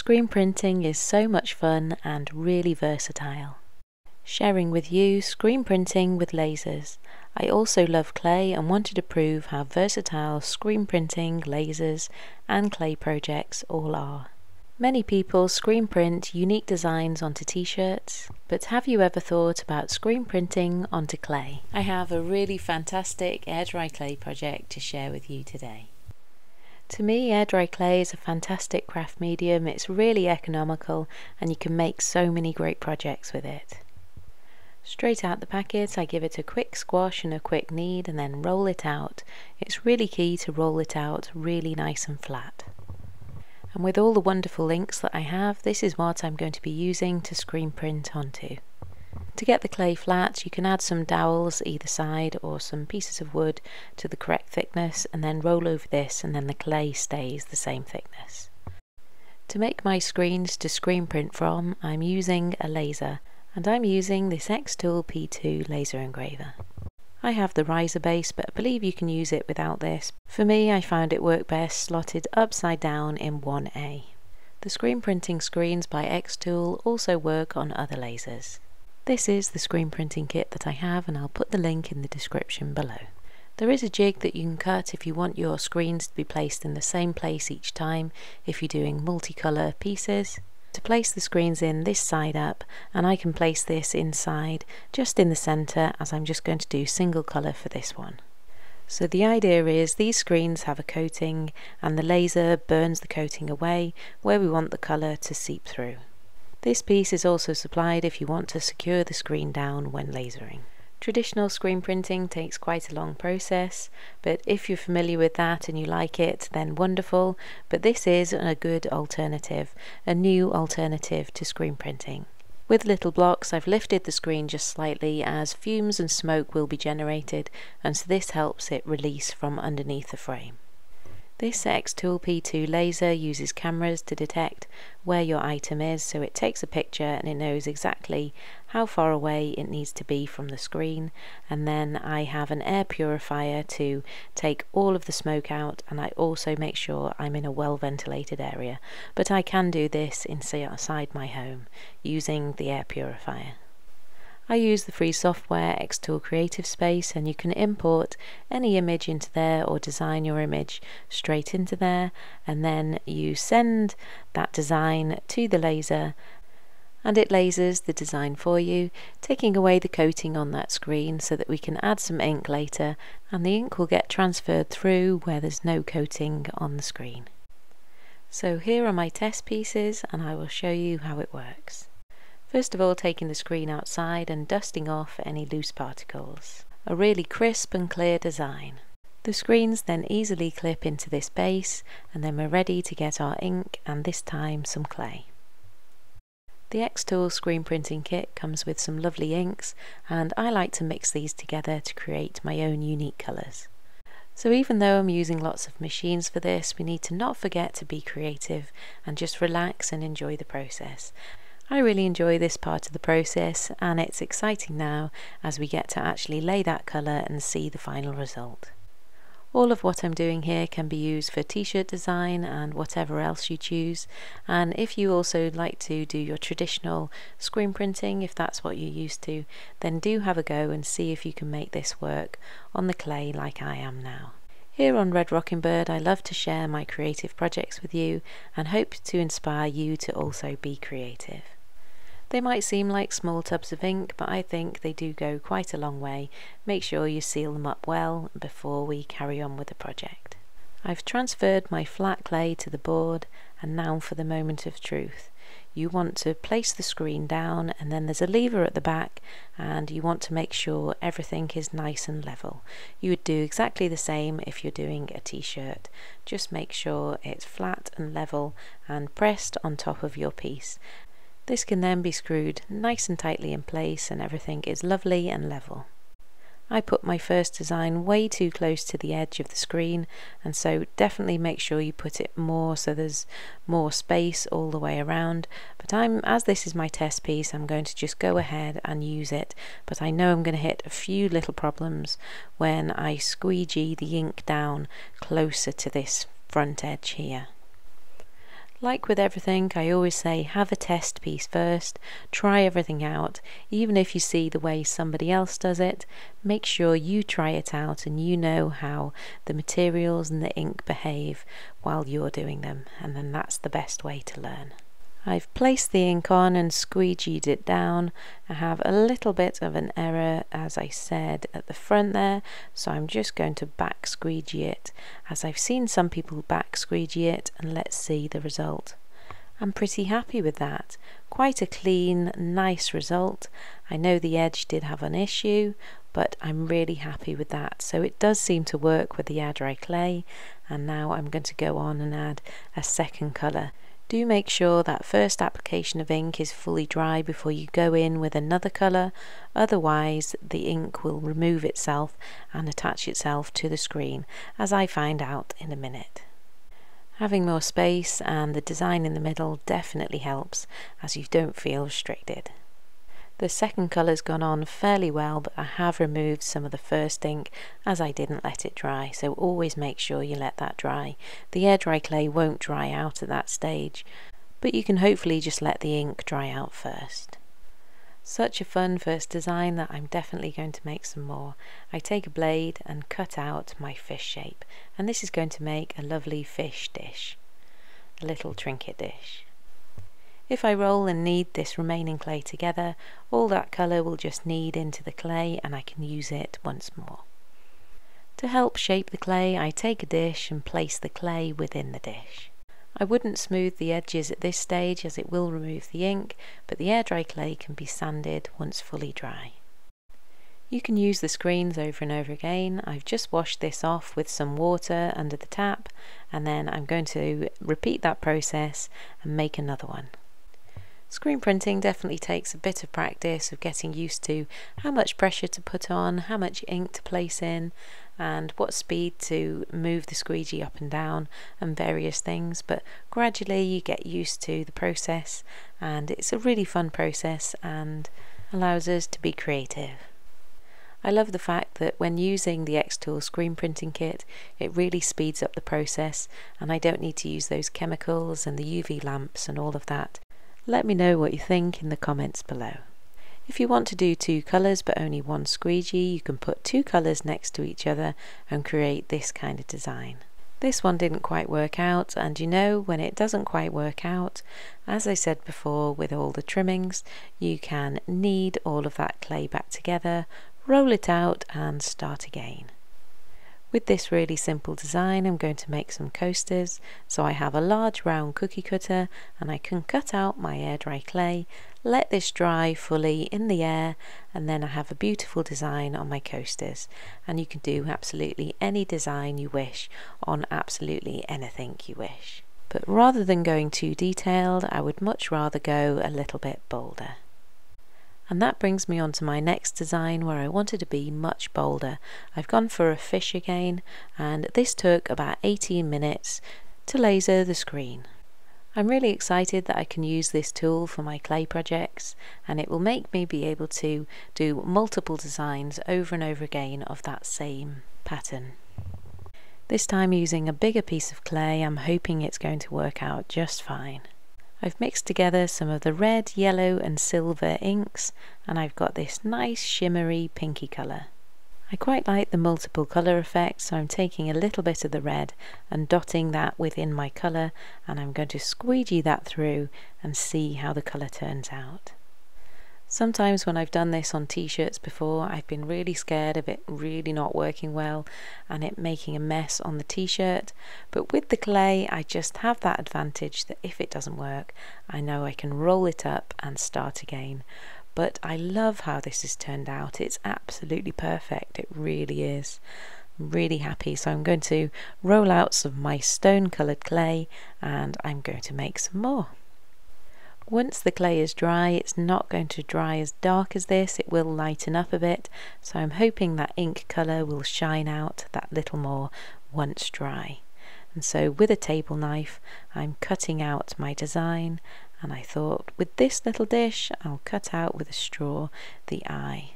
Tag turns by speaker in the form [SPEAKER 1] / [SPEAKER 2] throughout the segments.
[SPEAKER 1] Screen printing is so much fun and really versatile. Sharing with you screen printing with lasers. I also love clay and wanted to prove how versatile screen printing, lasers and clay projects all are. Many people screen print unique designs onto t-shirts, but have you ever thought about screen printing onto clay? I have a really fantastic air dry clay project to share with you today. To me, air dry clay is a fantastic craft medium. It's really economical and you can make so many great projects with it. Straight out the packet, I give it a quick squash and a quick knead and then roll it out. It's really key to roll it out really nice and flat. And with all the wonderful inks that I have, this is what I'm going to be using to screen print onto. To get the clay flat, you can add some dowels either side or some pieces of wood to the correct thickness and then roll over this, and then the clay stays the same thickness. To make my screens to screen print from, I'm using a laser, and I'm using this xTool P2 laser engraver. I have the riser base, but I believe you can use it without this. For me, I found it worked best slotted upside down in 1A. The screen printing screens by xTool also work on other lasers. This is the screen printing kit that I have, and I'll put the link in the description below. There is a jig that you can cut if you want your screens to be placed in the same place each time if you're doing multicolour pieces. To place the screens in this side up, and I can place this inside just in the centre, as I'm just going to do single colour for this one. So the idea is these screens have a coating and the laser burns the coating away where we want the colour to seep through. This piece is also supplied if you want to secure the screen down when lasering. Traditional screen printing takes quite a long process, but if you're familiar with that and you like it, then wonderful, but this is a good alternative, a new alternative to screen printing. With little blocks, I've lifted the screen just slightly as fumes and smoke will be generated, and so this helps it release from underneath the frame. This xTool P2 laser uses cameras to detect where your item is, so it takes a picture and it knows exactly how far away it needs to be from the screen, and then I have an air purifier to take all of the smoke out, and I also make sure I'm in a well ventilated area, but I can do this inside my home using the air purifier. I use the free software xTool Creative Space, and you can import any image into there or design your image straight into there, and then you send that design to the laser and it lasers the design for you, taking away the coating on that screen so that we can add some ink later and the ink will get transferred through where there's no coating on the screen. So here are my test pieces and I will show you how it works. First of all, taking the screen outside and dusting off any loose particles. A really crisp and clear design. The screens then easily clip into this base, and then we're ready to get our ink and this time some clay. The xTool screen printing kit comes with some lovely inks, and I like to mix these together to create my own unique colours. So even though I'm using lots of machines for this, we need to not forget to be creative and just relax and enjoy the process. I really enjoy this part of the process, and it's exciting now as we get to actually lay that colour and see the final result. All of what I'm doing here can be used for t-shirt design and whatever else you choose, and if you also like to do your traditional screen printing, if that's what you're used to, then do have a go and see if you can make this work on the clay like I am now. Here on Red Rocking Bird, I love to share my creative projects with you and hope to inspire you to also be creative. They might seem like small tubs of ink, but I think they do go quite a long way. Make sure you seal them up well before we carry on with the project. I've transferred my flat clay to the board, and now for the moment of truth. You want to place the screen down, and then there's a lever at the back, and you want to make sure everything is nice and level. You would do exactly the same if you're doing a t-shirt. Just make sure it's flat and level and pressed on top of your piece. This can then be screwed nice and tightly in place and everything is lovely and level. I put my first design way too close to the edge of the screen, and so definitely make sure you put it more so there's more space all the way around, but as this is my test piece, I'm going to just go ahead and use it, but I know I'm going to hit a few little problems when I squeegee the ink down closer to this front edge here. Like with everything, I always say have a test piece first, try everything out. Even if you see the way somebody else does it, make sure you try it out and you know how the materials and the ink behave while you're doing them, and then that's the best way to learn. I've placed the ink on and squeegeed it down. I have a little bit of an error, as I said, at the front there, so I'm just going to back squeegee it, as I've seen some people back squeegee it, and let's see the result. I'm pretty happy with that. Quite a clean, nice result. I know the edge did have an issue, but I'm really happy with that. So it does seem to work with the air dry clay, and now I'm going to go on and add a second colour. Do make sure that first application of ink is fully dry before you go in with another colour, otherwise the ink will remove itself and attach itself to the screen, as I find out in a minute. Having more space and the design in the middle definitely helps, as you don't feel restricted. The second colour's gone on fairly well, but I have removed some of the first ink as I didn't let it dry, so always make sure you let that dry. The air dry clay won't dry out at that stage, but you can hopefully just let the ink dry out first. Such a fun first design that I'm definitely going to make some more. I take a blade and cut out my fish shape, and this is going to make a lovely fish dish, a little trinket dish. If I roll and knead this remaining clay together, all that colour will just knead into the clay and I can use it once more. To help shape the clay, I take a dish and place the clay within the dish. I wouldn't smooth the edges at this stage as it will remove the ink, but the air dry clay can be sanded once fully dry. You can use the screens over and over again. I've just washed this off with some water under the tap, and then I'm going to repeat that process and make another one. Screen printing definitely takes a bit of practice of getting used to how much pressure to put on, how much ink to place in, and what speed to move the squeegee up and down, and various things, but gradually you get used to the process, and it's a really fun process and allows us to be creative. I love the fact that when using the xTool screen printing kit, it really speeds up the process, and I don't need to use those chemicals and the UV lamps and all of that. Let me know what you think in the comments below. If you want to do two colours but only one squeegee, you can put two colours next to each other and create this kind of design. This one didn't quite work out, and you know when it doesn't quite work out, as I said before with all the trimmings, you can knead all of that clay back together, roll it out and start again. With this really simple design, I'm going to make some coasters, so I have a large round cookie cutter and I can cut out my air dry clay, let this dry fully in the air, and then I have a beautiful design on my coasters. And you can do absolutely any design you wish on absolutely anything you wish. But rather than going too detailed, I would much rather go a little bit bolder. And that brings me on to my next design, where I wanted to be much bolder. I've gone for a fish again, and this took about 18 minutes to laser the screen. I'm really excited that I can use this tool for my clay projects, and it will make me be able to do multiple designs over and over again of that same pattern. This time using a bigger piece of clay, I'm hoping it's going to work out just fine. I've mixed together some of the red, yellow and silver inks, and I've got this nice shimmery pinky colour. I quite like the multiple colour effect, so I'm taking a little bit of the red and dotting that within my colour, and I'm going to squeegee that through and see how the colour turns out. Sometimes when I've done this on t-shirts before, I've been really scared of it really not working well and it making a mess on the t-shirt, but with the clay I just have that advantage that if it doesn't work, I know I can roll it up and start again. But I love how this has turned out. It's absolutely perfect, it really is. I'm really happy, so I'm going to roll out some of my stone coloured clay and I'm going to make some more. Once the clay is dry, it's not going to dry as dark as this, it will lighten up a bit, so I'm hoping that ink colour will shine out that little more once dry. And so with a table knife I'm cutting out my design, and I thought with this little dish I'll cut out with a straw the eye.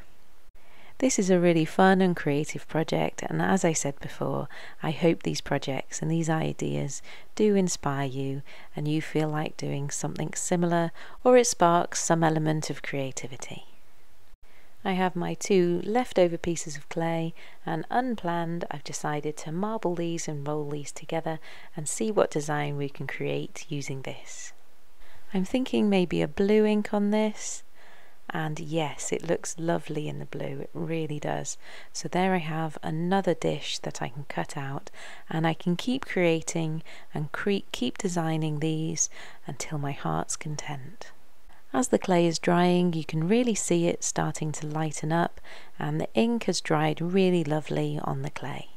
[SPEAKER 1] This is a really fun and creative project, and as I said before, I hope these projects and these ideas do inspire you and you feel like doing something similar, or it sparks some element of creativity. I have my 2 leftover pieces of clay, and unplanned I've decided to marble these and roll these together and see what design we can create using this. I'm thinking maybe a blue ink on this, and yes, it looks lovely in the blue, it really does. So there I have another dish that I can cut out, and I can keep creating and keep designing these until my heart's content. As the clay is drying, you can really see it starting to lighten up, and the ink has dried really lovely on the clay.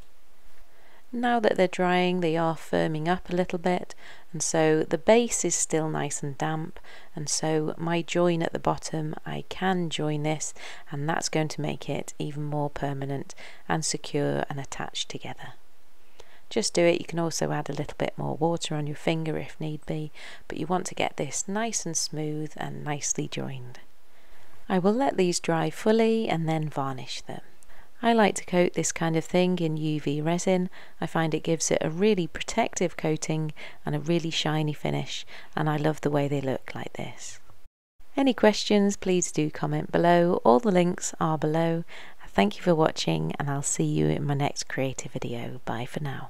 [SPEAKER 1] Now that they're drying, they are firming up a little bit, and so the base is still nice and damp, and so my join at the bottom, I can join this, and that's going to make it even more permanent and secure and attached together. Just do it. You can also add a little bit more water on your finger if need be, but you want to get this nice and smooth and nicely joined. I will let these dry fully and then varnish them. I like to coat this kind of thing in UV resin. I find it gives it a really protective coating and a really shiny finish, and I love the way they look like this. Any questions, please do comment below. All the links are below. Thank you for watching, and I'll see you in my next creative video. Bye for now.